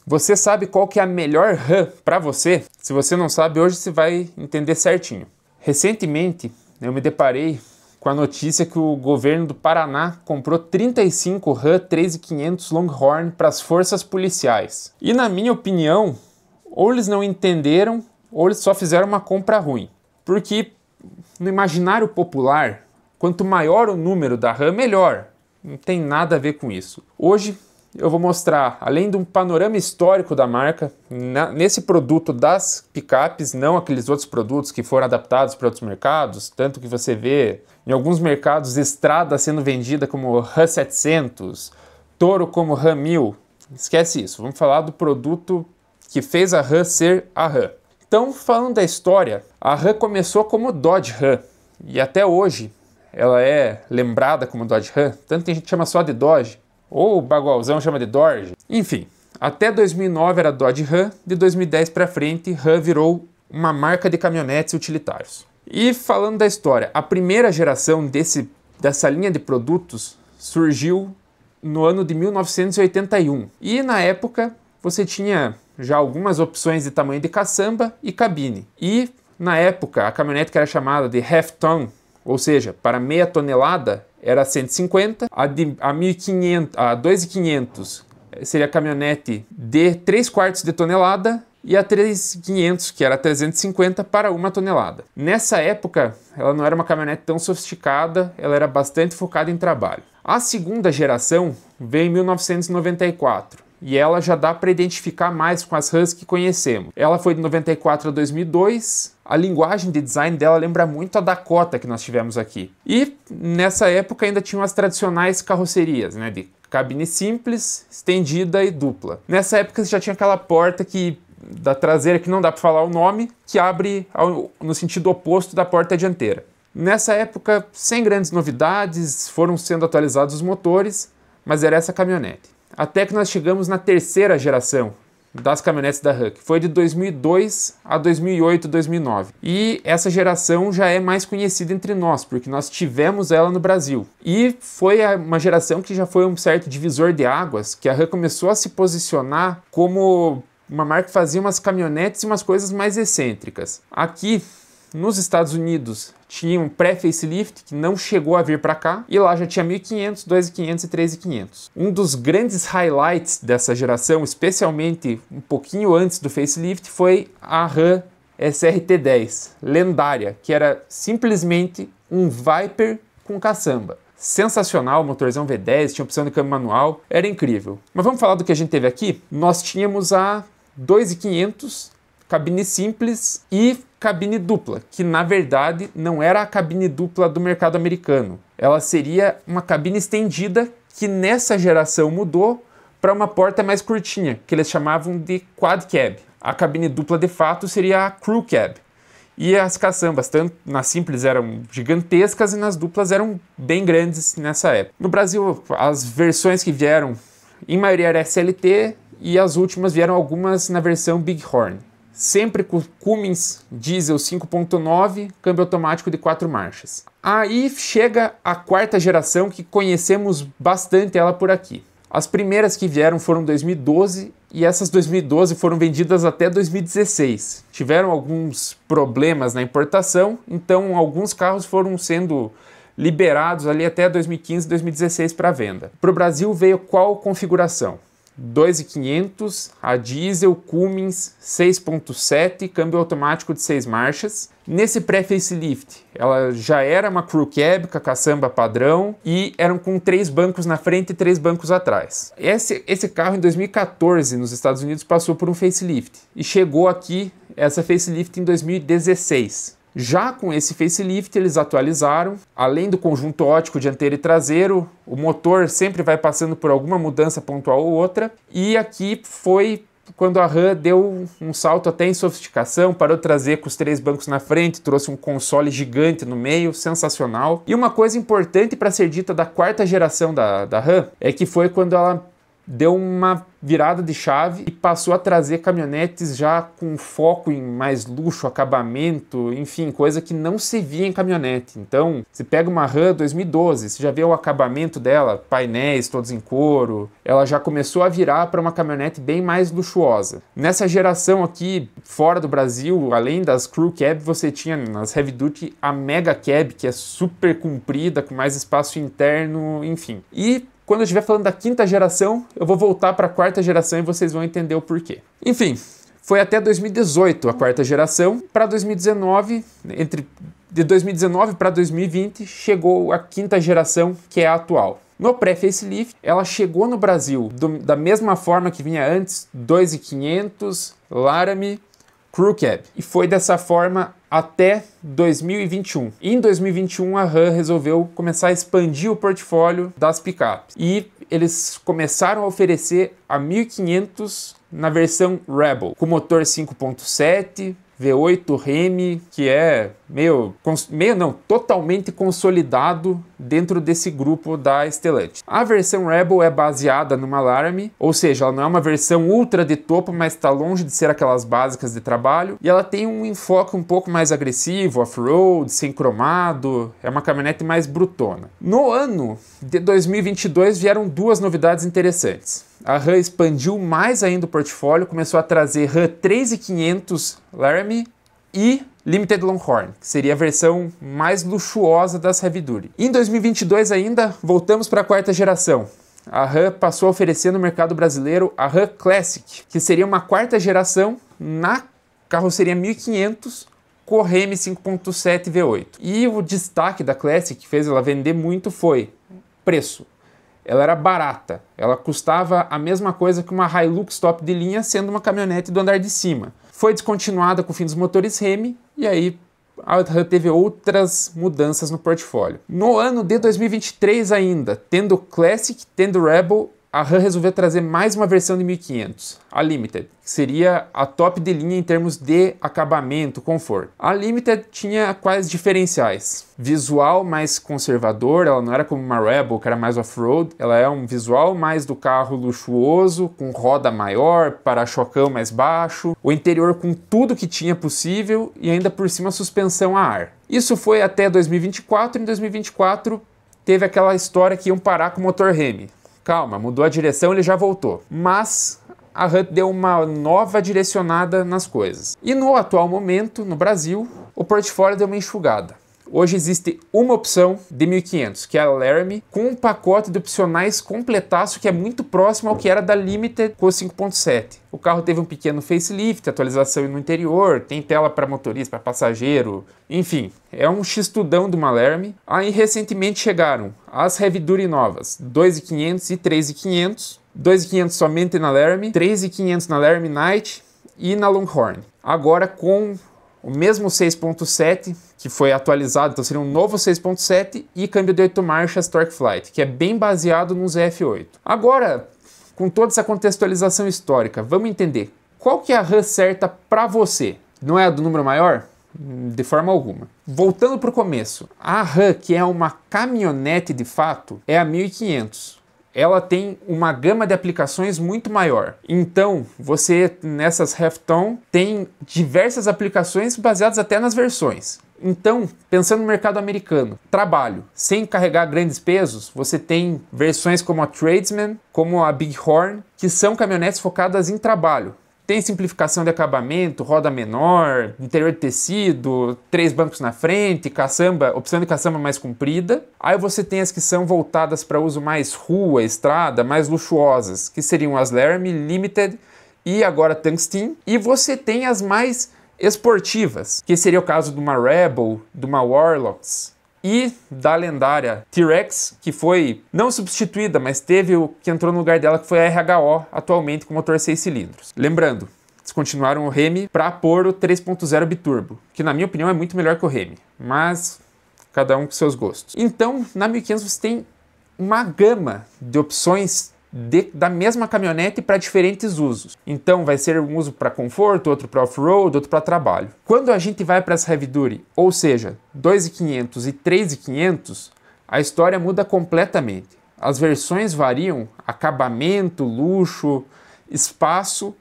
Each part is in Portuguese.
Você sabe qual que é a melhor RAM para você? Se você não sabe, hoje você vai entender certinho. Recentemente, eu me deparei com a notícia que o governo do Paraná comprou 35 RAM 13500 Longhorn para as forças policiais. E na minha opinião, ou eles não entenderam, ou eles só fizeram uma compra ruim. Porque no imaginário popular, quanto maior o número da RAM, melhor. Não tem nada a ver com isso. Hoje eu vou mostrar, além de um panorama histórico da marca, nesse produto das picapes, não aqueles outros produtos que foram adaptados para outros mercados, tanto que você vê em alguns mercados Estrada sendo vendida como RAM 700, Toro como RAM 1000. Esquece isso, vamos falar do produto que fez a RAM ser a RAM. Então, falando da história, a RAM começou como Dodge Ram e até hoje ela é lembrada como Dodge Ram, tanto tem gente que chama só de Dodge, ou o bagualzão chama de Dodge. Enfim, até 2009 era Dodge Ram, de 2010 para frente, Ram virou uma marca de caminhonetes utilitários. E falando da história, a primeira geração dessa linha de produtos surgiu no ano de 1981. E na época você tinha já algumas opções de tamanho de caçamba e cabine. E na época a caminhonete que era chamada de half ton, ou seja, para meia tonelada, era 150, a 1500, a 2.500 seria a caminhonete de 3/4 de tonelada e a 3.500, que era 350 para 1 tonelada. Nessa época, ela não era uma caminhonete tão sofisticada, ela era bastante focada em trabalho. A segunda geração veio em 1994. E ela já dá para identificar mais com as Rams que conhecemos. Ela foi de 94 a 2002, a linguagem de design dela lembra muito a Dakota que nós tivemos aqui. E nessa época ainda tinham as tradicionais carrocerias, né, de cabine simples, estendida e dupla. Nessa época já tinha aquela porta da traseira que não dá para falar o nome, que abre no sentido oposto da porta dianteira. Nessa época, sem grandes novidades, foram sendo atualizados os motores, mas era essa caminhonete. Até que nós chegamos na terceira geração das caminhonetes da Ram, que foi de 2002 a 2008, 2009. E essa geração já é mais conhecida entre nós, porque nós tivemos ela no Brasil. E foi uma geração que já foi um certo divisor de águas, que a Ram começou a se posicionar como uma marca que fazia umas caminhonetes e umas coisas mais excêntricas. Aqui nos Estados Unidos tinha um pré-facelift que não chegou a vir para cá, e lá já tinha 1.500, 2.500 e 3.500. Um dos grandes highlights dessa geração, especialmente um pouquinho antes do facelift, foi a Ram SRT10, lendária, que era simplesmente um Viper com caçamba. Sensacional, motorzão V10, tinha opção de câmbio manual, era incrível. Mas vamos falar do que a gente teve aqui? Nós tínhamos a 2.500, cabine simples e cabine dupla, que na verdade não era a cabine dupla do mercado americano. Ela seria uma cabine estendida que nessa geração mudou para uma porta mais curtinha, que eles chamavam de quad cab. A cabine dupla de fato seria a crew cab. E as caçambas, tanto nas simples eram gigantescas e nas duplas eram bem grandes nessa época. No Brasil, as versões que vieram, em maioria era SLT, e as últimas vieram algumas na versão Bighorn. Sempre com Cummins diesel 5.9, câmbio automático de 4 marchas. Aí chega a quarta geração, que conhecemos bastante ela por aqui. As primeiras que vieram foram 2012 e essas 2012 foram vendidas até 2016. Tiveram alguns problemas na importação, então alguns carros foram sendo liberados ali até 2015, 2016 para venda. Para o Brasil veio qual configuração? 2.500, a diesel, Cummins, 6.7, câmbio automático de 6 marchas. Nesse pré-facelift, ela já era uma crew cab com a caçamba padrão e eram com 3 bancos na frente e 3 bancos atrás. Esse carro em 2014 nos Estados Unidos passou por um facelift e chegou aqui essa facelift em 2016. Já com esse facelift eles atualizaram, além do conjunto óptico dianteiro e traseiro, o motor sempre vai passando por alguma mudança pontual ou outra, e aqui foi quando a Ram deu um salto até em sofisticação, parou de trazer com os 3 bancos na frente, trouxe um console gigante no meio, sensacional. E uma coisa importante para ser dita da quarta geração da Ram é que foi quando ela deu uma virada de chave e passou a trazer caminhonetes já com foco em mais luxo, acabamento, enfim, coisa que não se via em caminhonete. Então, você pega uma Ram 2012, você já vê o acabamento dela, painéis todos em couro, ela já começou a virar para uma caminhonete bem mais luxuosa. Nessa geração aqui, fora do Brasil, além das Crew Cab, você tinha nas Heavy Duty a Mega Cab, que é super comprida, com mais espaço interno, enfim. E quando eu estiver falando da quinta geração, eu vou voltar para a quarta geração e vocês vão entender o porquê. Enfim, foi até 2018 a quarta geração. Para 2019, de 2019 para 2020, chegou a quinta geração, que é a atual. No pré-facelift, ela chegou no Brasil da mesma forma que vinha antes, 2.500, Laramie, Crew Cab. E foi dessa forma até 2021. Em 2021, a Ram resolveu começar a expandir o portfólio das picapes. E eles começaram a oferecer a 1.500 na versão Rebel, com motor 5.7, V8 Hemi, que é totalmente consolidado dentro desse grupo da Stellantis. A versão Rebel é baseada numa Laramie, ou seja, ela não é uma versão ultra de topo, mas está longe de ser aquelas básicas de trabalho, e ela tem um enfoque um pouco mais agressivo, off-road, sem cromado, é uma caminhonete mais brutona. No ano de 2022 vieram duas novidades interessantes. A Ram expandiu mais ainda o portfólio, começou a trazer Ram 3500 Laramie e Limited Longhorn, que seria a versão mais luxuosa das Heavy Duty. Em 2022 ainda, voltamos para a quarta geração. A Ram passou a oferecer no mercado brasileiro a Ram Classic, que seria uma quarta geração na carroceria 1500 com Hemi 5.7 V8. E o destaque da Classic que fez ela vender muito foi preço. Ela era barata, ela custava a mesma coisa que uma Hilux top de linha, sendo uma caminhonete do andar de cima. Foi descontinuada com o fim dos motores Hemi e aí a Ram teve outras mudanças no portfólio. No ano de 2023 ainda, tendo Classic, tendo Rebel, a Ram resolveu trazer mais uma versão de 1500, a Limited, que seria a top de linha em termos de acabamento, conforto. A Limited tinha quais diferenciais? Visual mais conservador, ela não era como uma Rebel, que era mais off-road, ela é um visual mais do carro luxuoso, com roda maior, para-chocão mais baixo, o interior com tudo que tinha possível e ainda por cima suspensão a ar. Isso foi até 2024, em 2024 teve aquela história que iam parar com o motor Hemi. Calma, mudou a direção, ele já voltou. Mas a Ram deu uma nova direcionada nas coisas. E no atual momento, no Brasil, o portfólio deu uma enxugada. Hoje existe uma opção de 1500, que é a Laramie, com um pacote de opcionais completaço que é muito próximo ao que era da Limited com o 5.7. O carro teve um pequeno facelift, atualização no interior, tem tela para motorista, para passageiro, enfim, é um x-tudão de uma Laramie. Aí recentemente chegaram as Heavy Duty novas, 2.500 e 3.500, 2.500 somente na Laramie, 3.500 na Laramie Night e na Longhorn. Agora com o mesmo 6.7, que foi atualizado, então seria um novo 6.7 e câmbio de 8 marchas Torque Flight, que é bem baseado nos F8. Agora, com toda essa contextualização histórica, vamos entender qual que é a Ram certa para você. Não é a do número maior? De forma alguma. Voltando para o começo, a Ram, que é uma caminhonete de fato, é a 1500. Ela tem uma gama de aplicações muito maior. Então, você nessas Half-Ton tem diversas aplicações baseadas até nas versões. Então, pensando no mercado americano, trabalho, sem carregar grandes pesos, você tem versões como a Tradesman, como a Bighorn, que são caminhonetes focadas em trabalho. Tem simplificação de acabamento, roda menor, interior de tecido, 3 bancos na frente, caçamba, opção de caçamba mais comprida. Aí você tem as que são voltadas para uso mais rua, estrada, mais luxuosas, que seriam as Laramie, Limited e agora Tungsten. E você tem as mais esportivas, que seria o caso de uma Rebel, de uma Warlocks e da lendária T-Rex, que foi não substituída, mas teve o que entrou no lugar dela, que foi a RHO, atualmente com motor 6 cilindros. Lembrando, descontinuaram o Hemi para pôr o 3.0 biturbo, que na minha opinião é muito melhor que o Hemi, mas cada um com seus gostos. Então, na 1500 você tem uma gama de opções da mesma caminhonete para diferentes usos. Então vai ser um uso para conforto, outro para off-road, outro para trabalho. Quando a gente vai para as Heavy Duty, ou seja, 2.500 e 3.500, a história muda completamente. As versões variam, acabamento, luxo, espaço,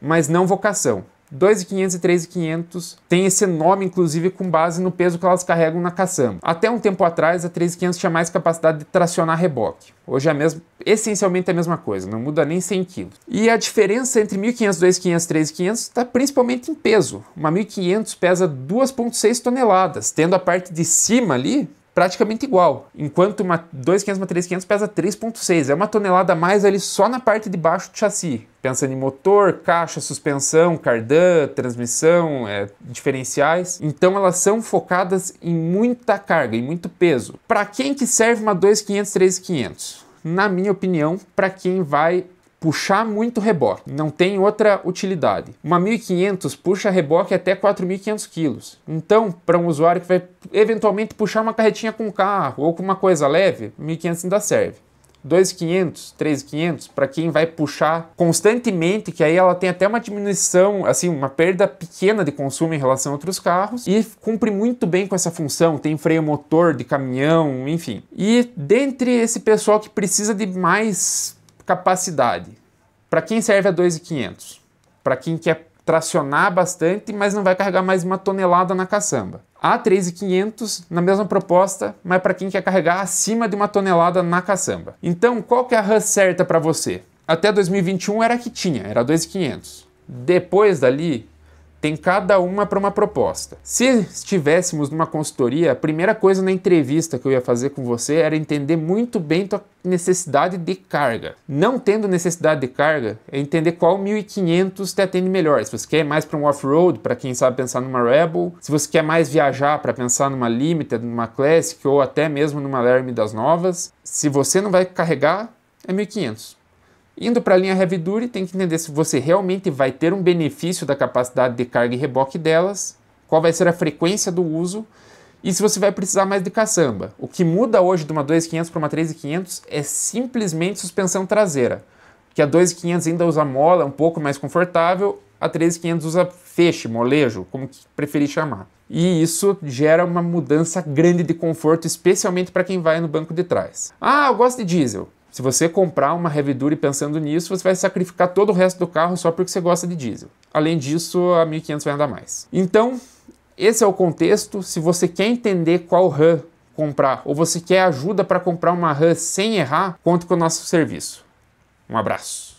mas não vocação. 2.500 e 3.500 tem esse nome, inclusive, com base no peso que elas carregam na caçamba. Até um tempo atrás, a 3.500 tinha mais capacidade de tracionar reboque. Hoje é essencialmente a mesma coisa, não muda nem 100 kg. E a diferença entre 1.500, 2.500 e 3.500 está principalmente em peso. Uma 1.500 pesa 2,6 toneladas, tendo a parte de cima ali praticamente igual, enquanto uma 2.500 e uma 3.500 pesa 3,6, é uma tonelada a mais ali só na parte de baixo do chassi, pensando em motor, caixa, suspensão, cardan, transmissão, diferenciais. Então elas são focadas em muita carga, em muito peso. Para quem que serve uma 2.500, 3.500? Na minha opinião, para quem vai puxar muito reboque, não tem outra utilidade. Uma 1.500 puxa reboque até 4.500 kg. Então, para um usuário que vai eventualmente puxar uma carretinha com carro ou com uma coisa leve, 1.500 ainda serve. 2.500, 3.500, para quem vai puxar constantemente, que aí ela tem até uma diminuição, assim, uma perda pequena de consumo em relação a outros carros e cumpre muito bem com essa função, tem freio motor de caminhão, enfim. E dentre esse pessoal que precisa de mais capacidade, para quem serve a 2.500? Para quem quer tracionar bastante, mas não vai carregar mais uma tonelada na caçamba. A 3.500 na mesma proposta, mas para quem quer carregar acima de uma tonelada na caçamba. Então, qual que é a RAM certa para você? Até 2021 era a que tinha, era 2.500. Depois dali, tem cada uma para uma proposta. Se estivéssemos numa consultoria, a primeira coisa na entrevista que eu ia fazer com você era entender muito bem tua necessidade de carga. Não tendo necessidade de carga, é entender qual 1.500 te atende melhor. Se você quer mais para um off-road, para quem sabe pensar numa Rebel, se você quer mais viajar para pensar numa Limited, numa Classic ou até mesmo numa Laramie das novas, se você não vai carregar, é 1.500. Indo para a linha Heavy Duty, tem que entender se você realmente vai ter um benefício da capacidade de carga e reboque delas, qual vai ser a frequência do uso e se você vai precisar mais de caçamba. O que muda hoje de uma 2.500 para uma 3.500 é simplesmente suspensão traseira, que a 2.500 ainda usa mola, é um pouco mais confortável, a 3.500 usa feixe, molejo, como que preferir chamar. E isso gera uma mudança grande de conforto, especialmente para quem vai no banco de trás. Ah, eu gosto de diesel. Se você comprar uma Heavy Duty pensando nisso, você vai sacrificar todo o resto do carro só porque você gosta de diesel. Além disso, a 1.500 vai andar mais. Então, esse é o contexto. Se você quer entender qual RAM comprar ou você quer ajuda para comprar uma RAM sem errar, conte com o nosso serviço. Um abraço.